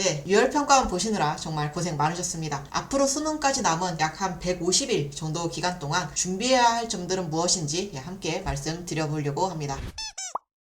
네, 유혈평가원 보시느라 정말 고생 많으셨습니다. 앞으로 수능까지 남은 약 한 150일 정도 기간 동안 준비해야 할 점들은 무엇인지 함께 말씀드려보려고 합니다.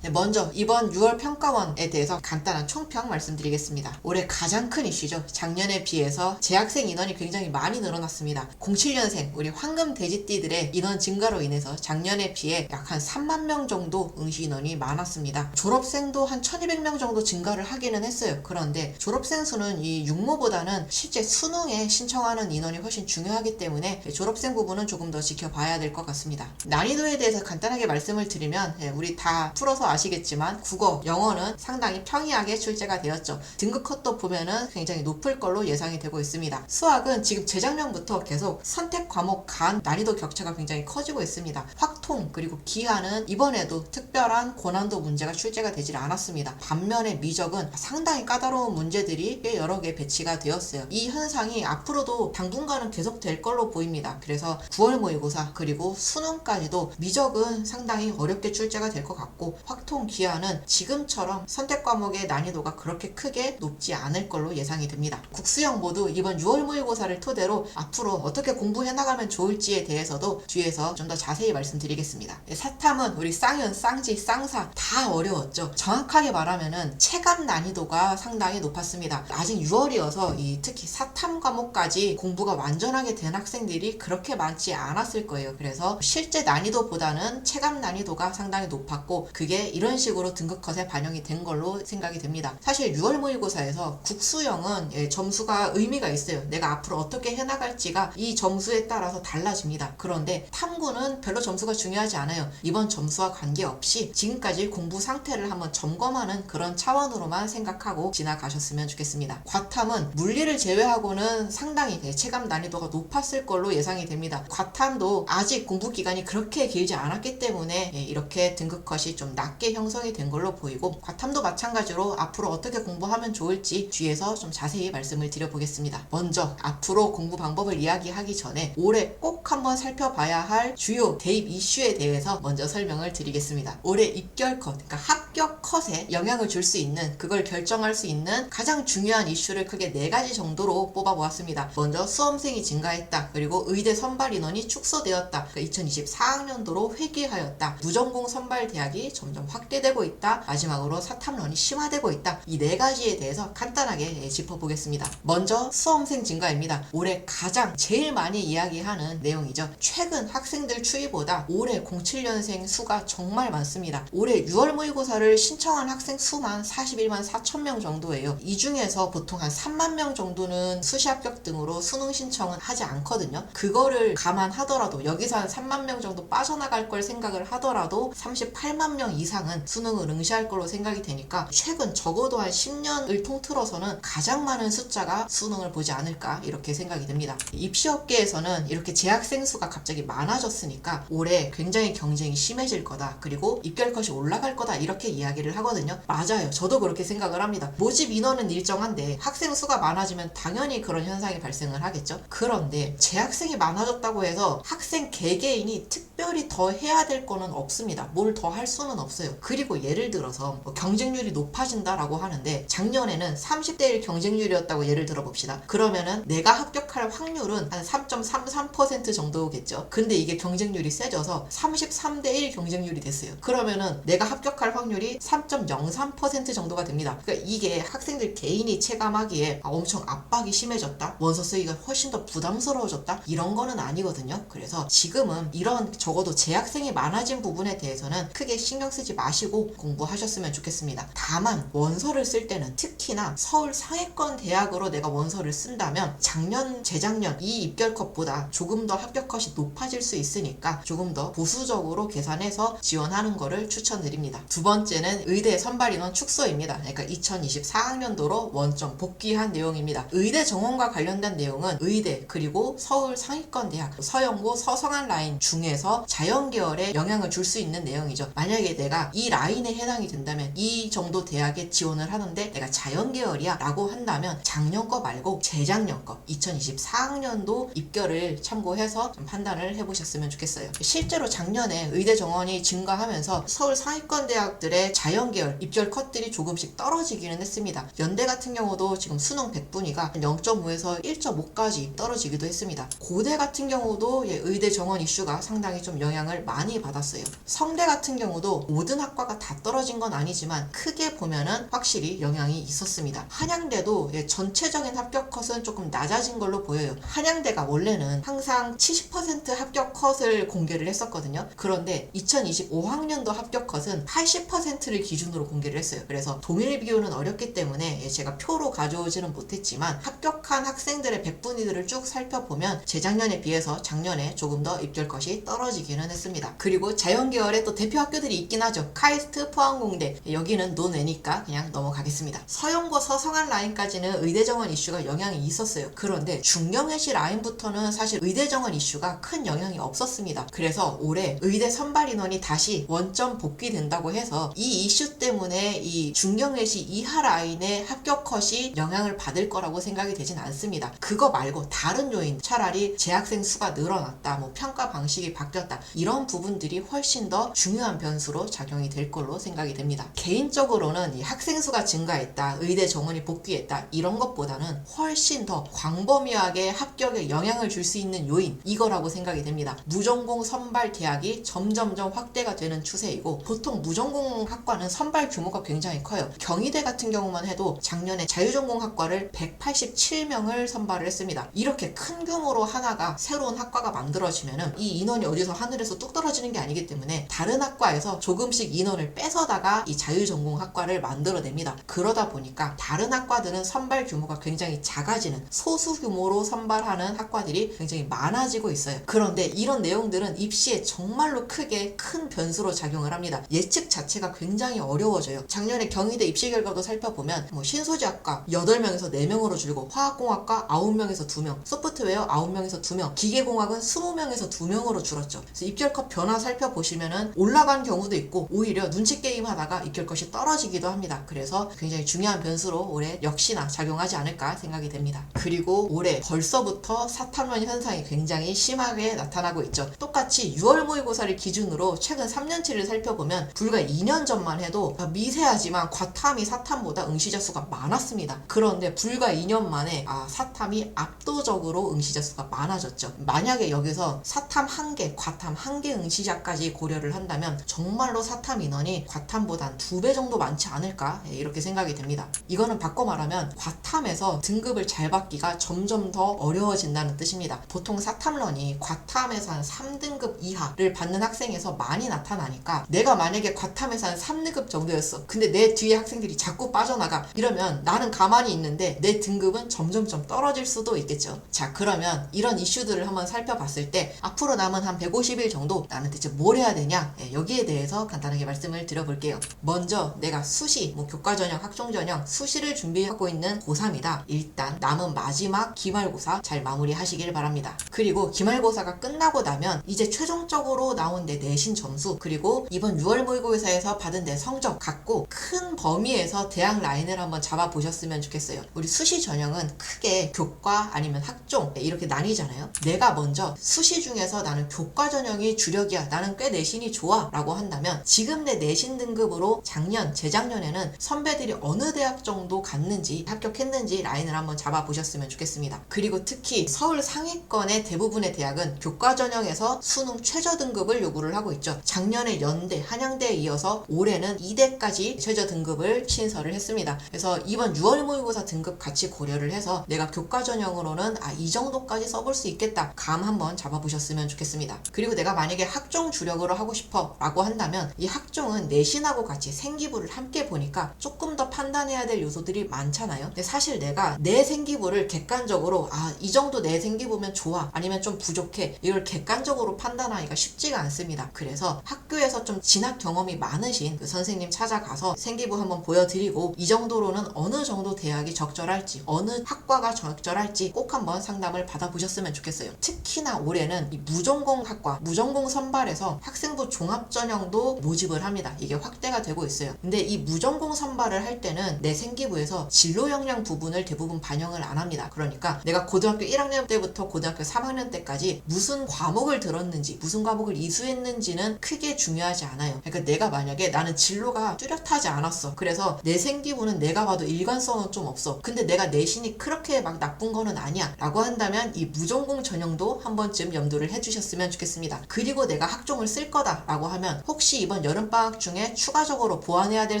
네, 먼저 이번 6월 평가원에 대해서 간단한 총평 말씀드리겠습니다. 올해 가장 큰 이슈죠. 작년에 비해서 재학생 인원이 굉장히 많이 늘어났습니다. 07년생 우리 황금 돼지띠들의 인원 증가로 인해서 작년에 비해 약 한 3만 명 정도 응시 인원이 많았습니다. 졸업생도 한 1200명 정도 증가를 하기는 했어요. 그런데 졸업생 수는 이 육모보다는 실제 수능에 신청하는 인원이 훨씬 중요하기 때문에 졸업생 부분은 조금 더 지켜봐야 될 것 같습니다. 난이도에 대해서 간단하게 말씀을 드리면 우리 다 풀어서 아시겠지만 국어, 영어는 상당히 평이하게 출제가 되었죠. 등급 컷도 보면은 굉장히 높을 걸로 예상이 되고 있습니다. 수학은 지금 재작년부터 계속 선택 과목 간 난이도 격차가 굉장히 커지고 있습니다. 확통 그리고 기하는 이번에도 특별한 고난도 문제가 출제가 되질 않았습니다. 반면에 미적은 상당히 까다로운 문제들이 꽤 여러 개 배치가 되었어요. 이 현상이 앞으로도 당분간은 계속 될 걸로 보입니다. 그래서 9월 모의고사 그리고 수능까지도 미적은 상당히 어렵게 출제가 될 것 같고 확통 기하는 지금처럼 선택 과목의 난이도가 그렇게 크게 높지 않을 걸로 예상이 됩니다. 국수형 모두 이번 6월 모의고사를 토대로 앞으로 어떻게 공부해 나가면 좋을지에 대해서도 뒤에서 좀 더 자세히 말씀드리겠습니다. 사탐은 우리 쌍연, 쌍지, 쌍사 다 어려웠죠. 정확하게 말하면은 체감 난이도가 상당히 높았습니다. 아직 6월이어서 특히 사탐 과목까지 공부가 완전하게 된 학생들이 그렇게 많지 않았을 거예요. 그래서 실제 난이도보다는 체감 난이도가 상당히 높았고 그게 이런 식으로 등급컷에 반영이 된 걸로 생각이 됩니다. 사실 6월 모의고사에서 국수형은 점수가 의미가 있어요. 내가 앞으로 어떻게 해나갈지가 이 점수에 따라서 달라집니다. 그런데 탐구는 별로 점수가 중요하지 않아요. 이번 점수와 관계없이 지금까지 공부 상태를 한번 점검하는 그런 차원으로만 생각하고 지나가셨으면 좋겠습니다. 과탐은 물리를 제외하고는 상당히 체감 난이도가 높았을 걸로 예상이 됩니다. 과탐도 아직 공부 기간이 그렇게 길지 않았기 때문에 이렇게 등급컷이 좀 낮게 형성이 된 걸로 보이고 과탐도 마찬가지로 앞으로 어떻게 공부하면 좋을지 뒤에서 좀 자세히 말씀을 드려보겠습니다. 먼저 앞으로 공부 방법을 이야기하기 전에 올해 꼭 한번 살펴봐야 할 주요 대입 이슈에 대해서 먼저 설명을 드리겠습니다. 올해 입결 컷, 그러니까 합격 컷에 영향을 줄 수 있는 그걸 결정할 수 있는 가장 중요한 이슈를 크게 4가지 정도로 뽑아보았습니다. 먼저 수험생이 증가했다. 그리고 의대 선발 인원이 축소되었다. 그러니까 2024학년도로 회귀하였다. 무전공 선발 대학이 점점 확대되고 있다. 마지막으로 사탐론이 심화되고 있다. 이 4가지에 대해서 간단하게 짚어보겠습니다. 먼저 수험생 증가입니다. 올해 가장 제일 많이 이야기하는 내용이죠. 최근 학생들 추이보다 올해 07년생 수가 정말 많습니다. 올해 6월 모의고사를 신청한 학생 수만 41만 4천 명 정도예요. 이 중에서 보통 한 3만 명 정도는 수시 합격 등으로 수능 신청은 하지 않거든요. 그거를 감안하더라도 여기서 한 3만 명 정도 빠져나갈 걸 생각을 하더라도 38만 명 이상은 수능을 응시할 걸로 생각이 되니까 최근 적어도 한 10년을 통틀어서는 가장 많은 숫자가 수능을 보지 않을까 이렇게 생각이 됩니다. 입시업계에서는 이렇게 재학생 수가 갑자기 많아졌으니까 올해 굉장히 경쟁이 심해질 거다. 그리고 입결컷이 올라갈 거다. 이렇게 이야기를 하거든요. 맞아요. 저도 그렇게 생각을 합니다. 모집 인원은 일정한데 학생 수가 많아지면 당연히 그런 현상이 발생을 하겠죠. 그런데 재학생이 많아졌다고 해서 학생 개개인이 특별히 더 해야 될 거는 없습니다. 뭘 더 할 수는 없어요. 그리고 예를 들어서 경쟁률이 높아진다라고 하는데 작년에는 30대 1 경쟁률이었다고 예를 들어봅시다. 그러면은 내가 합격할 확률은 한 3.33% 정도겠죠. 근데 이게 경쟁률이 세져서 33대 1 경쟁률이 됐어요. 그러면은 내가 합격할 확률이 3.03% 정도가 됩니다. 그러니까 이게 학생들 개인이 체감하기에 엄청 압박이 심해졌다. 원서 쓰기가 훨씬 더 부담스러워졌다. 이런 거는 아니거든요. 그래서 지금은 이런 적어도 재학생이 많아진 부분에 대해서는 크게 신경 쓰지 마시고 공부하셨으면 좋겠습니다. 다만 원서를 쓸 때는 특히나 서울 상위권 대학으로 내가 원서를 쓴다면 작년, 재작년 이 입결컷보다 조금 더 합격 컷이 높아질 수 있으니까 조금 더 보수적으로 계산해서 지원하는 거를 추천드립니다. 두 번째는 의대 선발 인원 축소입니다. 그러니까 2024학년도로 원점 복귀한 내용입니다. 의대 정원과 관련된 내용은 의대 그리고 서울 상위권 대학 서영고 서성한 라인 중에서 중에서 자연계열에 영향을 줄 수 있는 내용이죠. 만약에 내가 이 라인에 해당이 된다면 이 정도 대학에 지원을 하는데 내가 자연계열이야 라고 한다면 작년 거 말고 재작년 거 2024학년도 입결을 참고해서 좀 판단을 해보셨으면 좋겠어요. 실제로 작년에 의대 정원이 증가하면서 서울 상위권 대학들의 자연계열 입결 컷들이 조금씩 떨어지기는 했습니다. 연대 같은 경우도 지금 수능 100분위가 0.5에서 1.5까지 떨어지기도 했습니다. 고대 같은 경우도 의대 정원 이슈가 상당히 좀 영향을 많이 받았어요. 성대 같은 경우도 모든 학과가 다 떨어진 건 아니지만 크게 보면은 확실히 영향이 있었습니다. 한양대도 전체적인 합격 컷은 조금 낮아진 걸로 보여요. 한양대가 원래는 항상 70% 합격 컷을 공개를 했었거든요. 그런데 2025학년도 합격 컷은 80%를 기준으로 공개를 했어요. 그래서 동일 비교는 어렵기 때문에 제가 표로 가져오지는 못했지만 합격한 학생들의 백분위들을 쭉 살펴보면 재작년에 비해서 작년에 조금 더 입결 컷이 떨어지기는 했습니다. 그리고 자연계열의 또 대표 학교들이 있긴 하죠. 카이스트, 포항공대. 여기는 논외니까 그냥 넘어가겠습니다. 서영고, 서성한 라인까지는 의대 정원 이슈가 영향이 있었어요. 그런데 중경외시 라인부터는 사실 의대 정원 이슈가 큰 영향이 없었습니다. 그래서 올해 의대 선발 인원이 다시 원점 복귀된다고 해서 이 이슈 때문에 이 중경외시 이하 라인의 합격 컷이 영향을 받을 거라고 생각이 되진 않습니다. 그거 말고 다른 요인, 차라리 재학생 수가 늘어났다, 뭐 평가 방식이 바뀌었다, 이런 부분들이 훨씬 더 중요한 변수로 작용이 될 걸로 생각이 됩니다. 개인적으로는 이 학생 수가 증가했다, 의대 정원이 복귀했다, 이런 것보다는 훨씬 더 광범위하게 합격에 영향을 줄 수 있는 요인, 이거라고 생각이 됩니다. 무전공 선발 대학이 점점점 확대가 되는 추세이고, 보통 무전공 학과는 선발 규모가 굉장히 커요. 경희대 같은 경우만 해도 작년에 자유전공 학과를 187명을 선발을 했습니다. 이렇게 큰 규모로 하나가 새로운 학과가 만들어지면은 이 인원이 어디서 하늘에서 뚝 떨어지는 게 아니기 때문에 다른 학과에서 조금씩 인원을 뺏어다가 이 자유전공 학과를 만들어냅니다. 그러다 보니까 다른 학과들은 선발 규모가 굉장히 작아지는, 소수 규모로 선발하는 학과들이 굉장히 많아지고 있어요. 그런데 이런 내용들은 입시에 정말로 크게 큰 변수로 작용을 합니다. 예측 자체가 굉장히 어려워져요. 작년에 경희대 입시 결과도 살펴보면 신소재학과 8명에서 4명으로 줄고, 화학공학과 9명에서 2명, 소프트웨어 9명에서 2명, 기계공학은 20명에서 2명으로 줄었죠. 그래서 입결컷 변화 살펴보시면은 올라간 경우도 있고 오히려 눈치 게임 하다가 입결컷이 떨어지기도 합니다. 그래서 굉장히 중요한 변수로 올해 역시나 작용하지 않을까 생각이 됩니다. 그리고 올해 벌써부터 사탐론 현상이 굉장히 심하게 나타나고 있죠. 똑같이 6월 모의고사를 기준으로 최근 3년치를 살펴보면 불과 2년 전만 해도 미세하지만 과탐이 사탐보다 응시자 수가 많았습니다. 그런데 불과 2년 만에 사탐이 압도적으로 응시자 수가 많아졌죠. 만약에 여기서 사탐 1개, 과탐 1개 응시자까지 고려를 한다면 정말로 사탐 인원이 과탐보다 한 2배 정도 많지 않을까, 이렇게 생각이 됩니다. 이거는 바꿔 말하면 과탐에서 등급을 잘 받기가 점점 더 어려워진다는 뜻입니다. 보통 사탐런이 과탐에서 한 3등급 이하를 받는 학생에서 많이 나타나니까 내가 만약에 과탐에서 한 3등급 정도였어. 근데 내 뒤에 학생들이 자꾸 빠져나가. 이러면 나는 가만히 있는데 내 등급은 점점점 떨어질 수도 있겠죠. 자, 그러면 이런 이슈들을 한번 살펴봤을 때 앞으로 남은 한 150일 정도 나는 대체 뭘 해야 되냐, 여기에 대해서 간단하게 말씀을 드려볼게요. 먼저 내가 수시, 교과전형, 학종전형, 수시를 준비하고 있는 고3이다. 일단 남은 마지막 기말고사 잘 마무리하시길 바랍니다. 그리고 기말고사가 끝나고 나면 이제 최종적으로 나온 내 내신 점수, 그리고 이번 6월 모의고사에서 받은 내 성적 갖고 큰 범위에서 대학 라인을 한번 잡아보셨으면 좋겠어요. 우리 수시 전형은 크게 교과 아니면 학종 이렇게 나뉘잖아요. 내가 먼저 수시 중에서 나는 교과 전형이 주력이야, 나는 꽤 내신이 좋아 라고 한다면 지금 내 내신 등급으로 작년, 재작년에는 선배들이 어느 대학 정도 갔는지, 합격했는지 라인을 한번 잡아보셨으면 좋겠습니다. 그리고 특히 서울 상위권의 대부분의 대학은 교과 전형에서 수능 최저 등급을 요구를 하고 있죠. 작년에 연대, 한양대에 이어서 올해는 2대까지 최저 등급을 신설을 했습니다. 그래서 이번 6월 모의고사 등급 같이 고려를 해서 내가 교과 전형으로는 이 정도까지 써볼 수 있겠다, 감 한번 잡아보셨으면 좋겠습니다. 그리고 내가 만약에 학종 주력으로 하고 싶어 라고 한다면 이 학종은 내신하고 같이 생기부를 함께 보니까 조금 더 판단해야 될 요소들이 많잖아요. 근데 사실 내가 내 생기부를 객관적으로 이 정도 내 생기부면 좋아, 아니면 좀 부족해, 이걸 객관적으로 판단하기가 쉽지가 않습니다. 그래서 학교에서 좀 진학 경험이 많으신 그 선생님 찾아가서 생기부 한번 보여드리고 이 정도로는 어느 정도 대학이 적절할지, 어느 학과가 적절할지 꼭 한번 상담을 받아보셨으면 좋겠어요. 특히나 올해는 이 무전공 학과 학과 무전공 선발에서 학생부 종합전형도 모집을 합니다. 이게 확대가 되고 있어요. 근데 이 무전공 선발을 할 때는 내 생기부에서 진로 역량 부분을 대부분 반영을 안 합니다. 그러니까 내가 고등학교 1학년 때부터 고등학교 3학년 때까지 무슨 과목을 들었는지 무슨 과목을 이수했는지는 크게 중요하지 않아요. 그러니까 내가 만약에 나는 진로가 뚜렷하지 않았어. 그래서 내 생기부는 내가 봐도 일관성은 좀 없어. 근데 내가 내신이 그렇게 막 나쁜 거는 아니야 라고 한다면 이 무전공 전형도 한 번쯤 염두를 해주셨으면 좋겠습니다. 그리고 내가 학종을 쓸 거다 라고 하면 혹시 이번 여름방학 중에 추가적으로 보완해야 될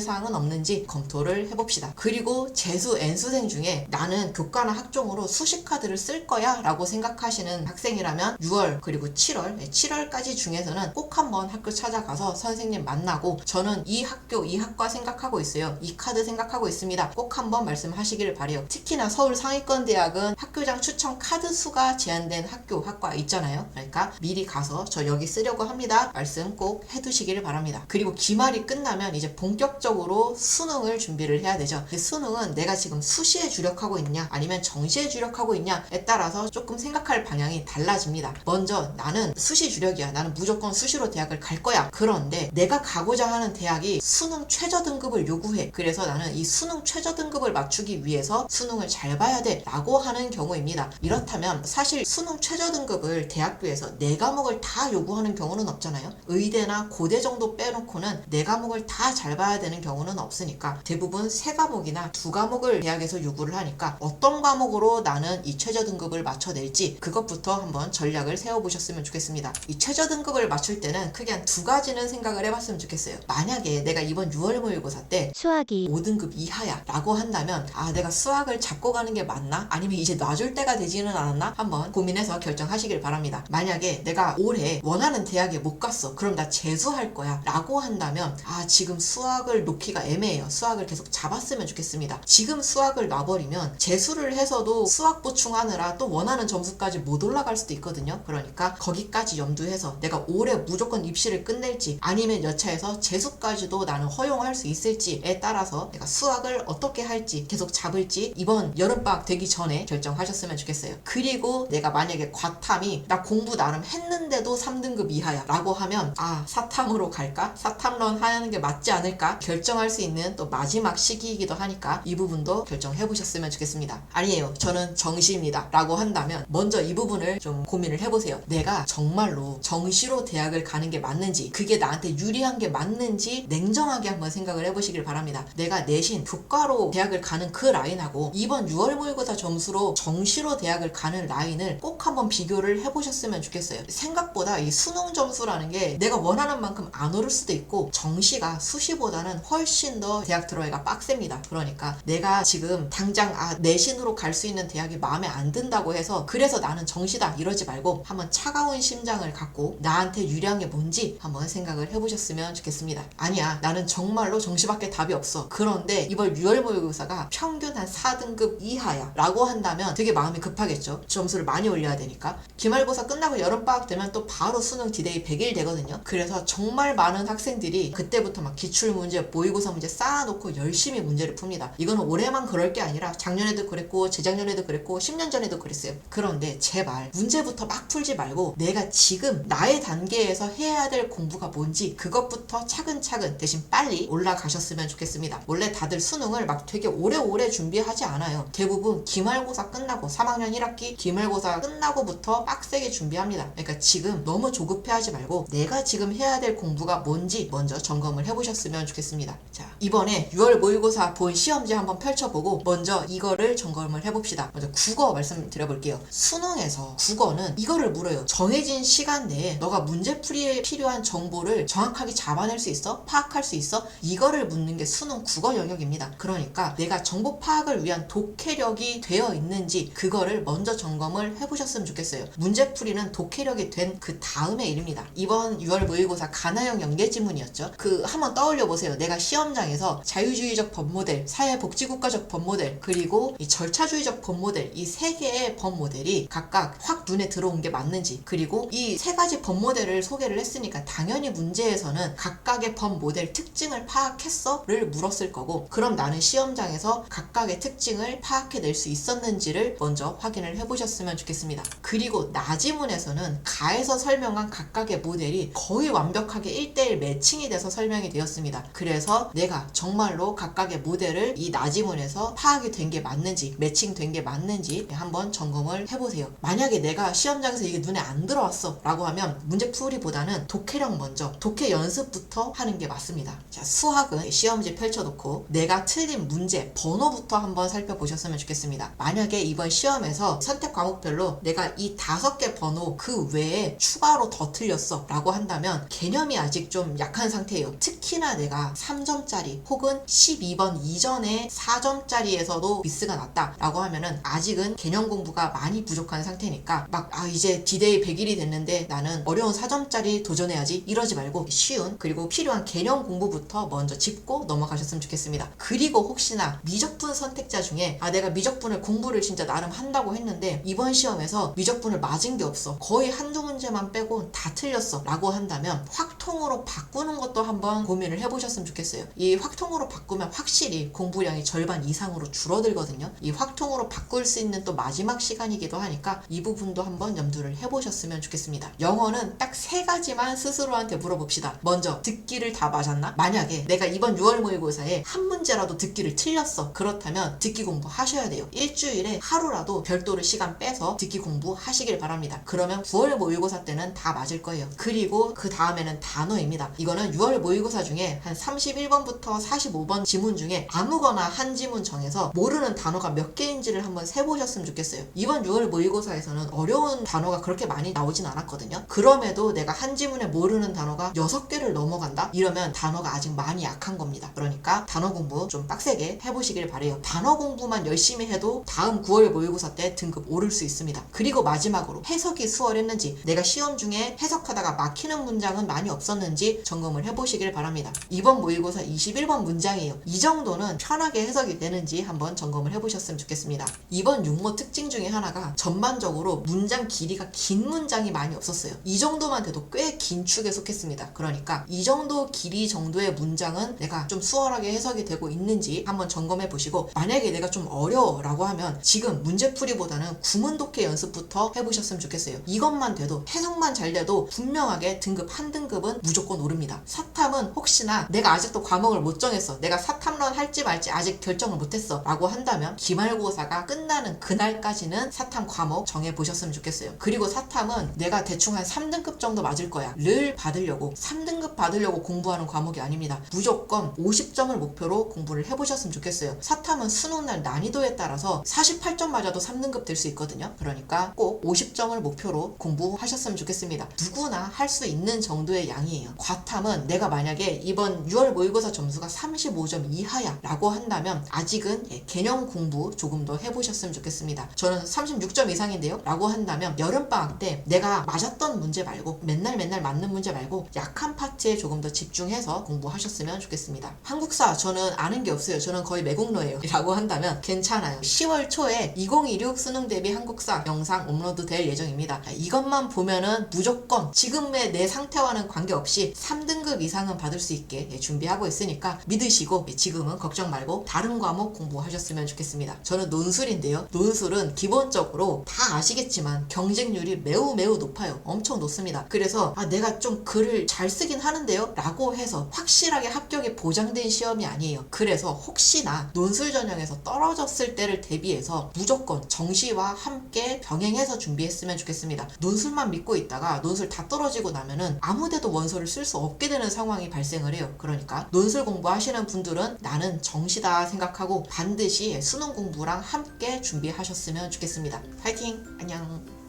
사항은 없는지 검토를 해봅시다. 그리고 재수 N수생 중에 나는 교과나 학종으로 수시카드를 쓸 거야 라고 생각하시는 학생이라면 6월 그리고 7월까지 중에서는 꼭 한번 학교 찾아가서 선생님 만나고 저는 이 학교 이 학과 생각하고 있어요. 이 카드 생각하고 있습니다. 꼭 한번 말씀하시기를 바래요. 특히나 서울 상위권 대학은 학교장 추천 카드 수가 제한된 학교 학과 있잖아요. 그러니까 미리 가서 저 여기 쓰려고 합니다. 말씀 꼭 해두시기를 바랍니다. 그리고 기말이 끝나면 이제 본격적으로 수능을 준비를 해야 되죠. 수능은 내가 지금 수시에 주력하고 있냐 아니면 정시에 주력하고 있냐에 따라서 조금 생각할 방향이 달라집니다. 먼저 나는 수시 주력이야. 나는 무조건 수시로 대학을 갈 거야. 그런데 내가 가고자 하는 대학이 수능 최저 등급을 요구해. 그래서 나는 이 수능 최저 등급을 맞추기 위해서 수능을 잘 봐야 돼 라고 하는 경우입니다. 이렇다면 사실 수능 최저 등급을 대학교에서 4과목을 다 요구하는 경우는 없잖아요. 의대나 고대 정도 빼놓고는 4과목을 다 잘 봐야 되는 경우는 없으니까 대부분 3과목이나 2과목을 대학에서 요구를 하니까 어떤 과목으로 나는 이 최저 등급을 맞춰낼지 그것부터 한번 전략을 세워보셨으면 좋겠습니다. 이 최저 등급을 맞출 때는 크게 한 2가지는 생각을 해봤으면 좋겠어요. 만약에 내가 이번 6월 모의고사 때 수학이 5등급 이하야 라고 한다면 내가 수학을 잡고 가는 게 맞나? 아니면 이제 놔줄 때가 되지는 않았나? 한번 고민해서 결정하시길 바랍니다. 만약에 내가 올해 원하는 대학에 못 갔어. 그럼 나 재수할 거야 라고 한다면 지금 수학을 놓기가 애매해요. 수학을 계속 잡았으면 좋겠습니다. 지금 수학을 놔버리면 재수를 해서도 수학 보충하느라 또 원하는 점수까지 못 올라갈 수도 있거든요. 그러니까 거기까지 염두해서 내가 올해 무조건 입시를 끝낼지 아니면 여차해서 재수까지도 나는 허용할 수 있을지에 따라서 내가 수학을 어떻게 할지 계속 잡을지 이번 여름방학 되기 전에 결정하셨으면 좋겠어요. 그리고 내가 만약에 과탐이 나 공부 나름 했는데도 3등급 이하야 라고 하면 사탐으로 갈까? 사탐런 하는 게 맞지 않을까? 결정할 수 있는 또 마지막 시기이기도 하니까 이 부분도 결정해 보셨으면 좋겠습니다. 아니에요. 저는 정시입니다 라고 한다면 먼저 이 부분을 좀 고민을 해보세요. 내가 정말로 정시로 대학을 가는 게 맞는지 그게 나한테 유리한 게 맞는지 냉정하게 한번 생각을 해보시길 바랍니다. 내가 내신 교과로 대학을 가는 그 라인하고 이번 6월 모의고사 점수로 정시로 대학을 가는 라인을 꼭 한번 비교를 해보셨으면 좋겠어요. 생각보다 이 수능 점수라는 게 내가 원하는 만큼 안 오를 수도 있고 정시가 수시보다는 훨씬 더 대학 들어가기가 빡셉니다. 그러니까 내가 지금 당장 내신으로 갈 수 있는 대학이 마음에 안 든다고 해서 그래서 나는 정시다 이러지 말고 한번 차가운 심장을 갖고 나한테 유리한 게 뭔지 한번 생각을 해보셨으면 좋겠습니다. 아니야 나는 정말로 정시밖에 답이 없어. 그런데 이번 6월 모의고사가 평균 한 4등급 이하야 라고 한다면 되게 마음이 급하겠죠. 점수를 많이 올려야 되니까. 기말고사 끝나고 여름방학 되면 또 바로 수능 디데이 100일 되거든요. 그래서 정말 많은 학생들이 그때부터 막 기출문제, 모의고사 문제 쌓아놓고 열심히 문제를 풉니다. 이거는 올해만 그럴 게 아니라 작년에도 그랬고 재작년에도 그랬고 10년 전에도 그랬어요. 그런데 제발 문제부터 막 풀지 말고 내가 지금 나의 단계에서 해야 될 공부가 뭔지 그것부터 차근차근 대신 빨리 올라가셨으면 좋겠습니다. 원래 다들 수능을 막 되게 오래오래 준비하지 않아요. 대부분 기말고사 끝나고 3학년 1학기 기말고사 끝나고부터 빡세게 준비합니다. 그러니까 지금 너무 조급해하지 말고 내가 지금 해야 될 공부가 뭔지 먼저 점검을 해보셨으면 좋겠습니다. 자, 이번에 6월 모의고사 본 시험지 한번 펼쳐보고 먼저 이거를 점검을 해봅시다. 먼저 국어 말씀드려볼게요. 수능에서 국어는 이거를 물어요. 정해진 시간 내에 너가 문제풀이에 필요한 정보를 정확하게 잡아낼 수 있어? 파악할 수 있어? 이거를 묻는 게 수능 국어 영역입니다. 그러니까 내가 정보 파악을 위한 독해력이 되어 있는지 그거를 먼저 점검을 해보셨으면 좋겠어요. 문제풀이는 독해력이 된 그 다음의 일입니다. 이번 6월 모의고사 가나형 연계지문이었죠. 한번 떠올려보세요. 내가 시험장에서 자유주의적 법모델, 사회복지국가적 법모델, 그리고 이 절차주의적 법모델 이 3개의 법모델이 각각 확 눈에 들어온 게 맞는지 그리고 이 3가지 법모델을 소개를 했으니까 당연히 문제에서는 각각의 법모델 특징을 파악했어? 를 물었을 거고 그럼 나는 시험장에서 각각의 특징을 파악해낼 수 있었는지를 먼저 확인을 해보셨으면 좋겠습니다. 그리고 나지문에서는 나에서 설명한 각각의 모델이 거의 완벽하게 1:1 매칭이 돼서 설명이 되었습니다. 그래서 내가 정말로 각각의 모델을 이 나지문에서 파악이 된 게 맞는지, 매칭된 게 맞는지 한번 점검을 해보세요. 만약에 내가 시험장에서 이게 눈에 안 들어왔어 라고 하면 문제풀이보다는 독해력 먼저, 독해 연습부터 하는 게 맞습니다. 자, 수학은 시험지 펼쳐놓고 내가 틀린 문제 번호부터 한번 살펴보셨으면 좋겠습니다. 만약에 이번 시험에서 선택 과목별로 내가 이 5개 번호 그 외에 추가로 더 틀렸어 라고 한다면 개념이 아직 좀 약한 상태예요. 특히나 내가 3점짜리 혹은 12번 이전에 4점짜리에서도 미스가 났다 라고 하면은 아직은 개념 공부가 많이 부족한 상태니까 막 이제 D-Day 100일이 됐는데 나는 어려운 4점짜리 도전해야지 이러지 말고 쉬운 그리고 필요한 개념 공부부터 먼저 짚고 넘어가셨으면 좋겠습니다. 그리고 혹시나 미적분 선택자 중에 내가 미적분을 공부를 진짜 나름 한다고 했는데 이번 시험에서 미적분을 맞은 게 없어, 거의 한두 문제만 빼고 다 틀렸어 라고 한다면 확통으로 바꾸는 것도 한번 고민을 해보셨으면 좋겠어요. 이 확통으로 바꾸면 확실히 공부량이 절반 이상으로 줄어들거든요. 이 확통으로 바꿀 수 있는 또 마지막 시간이기도 하니까 이 부분도 한번 염두를 해보셨으면 좋겠습니다. 영어는 딱 3가지만 스스로한테 물어봅시다. 먼저 듣기를 다 맞았나? 만약에 내가 이번 6월 모의고사에 한 문제라도 듣기를 틀렸어, 그렇다면 듣기 공부 하셔야 돼요. 일주일에 하루라도 별도로 시간 빼서 듣기 공부 하시길 바랍니다. 그러면 9월 모의고사 때는 다 맞을 거예요. 그리고 그 다음에는 단어입니다. 이거는 6월 모의고사 중에 한 31번부터 45번 지문 중에 아무거나 한 지문 정해서 모르는 단어가 몇 개인지를 한번 세보셨으면 좋겠어요. 이번 6월 모의고사에서는 어려운 단어가 그렇게 많이 나오진 않았거든요. 그럼에도 내가 한 지문에 모르는 단어가 6개를 넘어간다? 이러면 단어가 아직 많이 약한 겁니다. 그러니까 단어 공부 좀 빡세게 해보시길 바래요. 단어 공부만 열심히 해도 다음 9월 모의고사 때 등급 오를 수 있습니다. 그리고 마지막으로 해석이 수월했는지, 내가 시험 중에 해석하다가 막히는 문장은 많이 없었는지 점검을 해보시길 바랍니다. 이번 모의고사 21번 문장이에요. 이 정도는 편하게 해석이 되는지 한번 점검을 해보셨으면 좋겠습니다. 이번 6모 특징 중에 하나가 전반적으로 문장 길이가 긴 문장이 많이 없었어요. 이 정도만 돼도 꽤 긴 축에 속했습니다. 그러니까 이 정도 길이 정도의 문장은 내가 좀 수월하게 해석이 되고 있는지 한번 점검해 보시고, 만약에 내가 좀 어려워 라고 하면 지금 문제풀이보다는 구문 독해 연습부터 해보셨으면 좋겠어요. 이것만 돼도, 해석만 잘 돼도 분명하게 등급 한 등급은 무조건 오릅니다. 사탐은 혹시나 내가 아직도 과목을 못 정했어, 내가 사탐론 할지 말지 아직 결정을 못했어 라고 한다면 기말고사가 끝나는 그날까지는 사탐 과목 정해보셨으면 좋겠어요. 그리고 사탐은 내가 대충 한 3등급 정도 맞을 거야 를 받으려고, 3등급 받으려고 공부하는 과목이 아닙니다. 무조건 50점을 목표로 공부를 해보셨으면 좋겠어요. 사탐은 수능날 난이도에 따라서 48점 맞아도 3등급 될 수 있거든요. 그러니까 꼭 50점을 목표로 공부하셨으면 좋겠습니다. 누구나 할 수 있는 정도의 양이에요. 과탐은 내가 만약에 이번 6월 모의고사 점수가 35점 이하야 라고 한다면 아직은 개념 공부 조금 더 해보셨으면 좋겠습니다. 저는 36점 이상인데요 라고 한다면 여름방학 때 내가 맞았던 문제 말고, 맨날 맞는 문제 말고 약한 파트에 조금 더 집중해서 공부하셨으면 좋겠습니다. 한국사 저는 아는 게 없어요, 저는 거의 매국노예요 라고 한다면 괜찮아요. 10월 초에 2016 수능 대비 한국사 영상 업로드 될 예정입니다. 이것만 보면은 무조건 지금의 내 상태와는 관계없이 3등급 이상은 받을 수 있게 준비하고 있으니까 믿으시고 지금은 걱정 말고 다른 과목 공부하셨으면 좋겠습니다. 저는 논술인데요, 논술은 기본적으로 다 아시겠지만 경쟁률이 매우 높아요. 엄청 높습니다. 그래서 내가 좀 글을 잘 쓰긴 하는데요 라고 해서 확실하게 합격이 보장된 시험이 아니에요. 그래서 혹시나 논술 전형에서 떨어졌을 때를 대비해서 무조건 정시와 함께 병행해서 준비했으면 좋겠습니다. 논술만 믿고 있다가 논술 다 떨어지고 나면은 아무데도 원서를 쓸 수 없게 되는 상황이 발생을 해요. 그러니까 논술 공부하시는 분들은 나는 정시다 생각하고 반드시 수능 공부랑 함께 준비하셨으면 좋겠습니다. 파이팅! 안녕!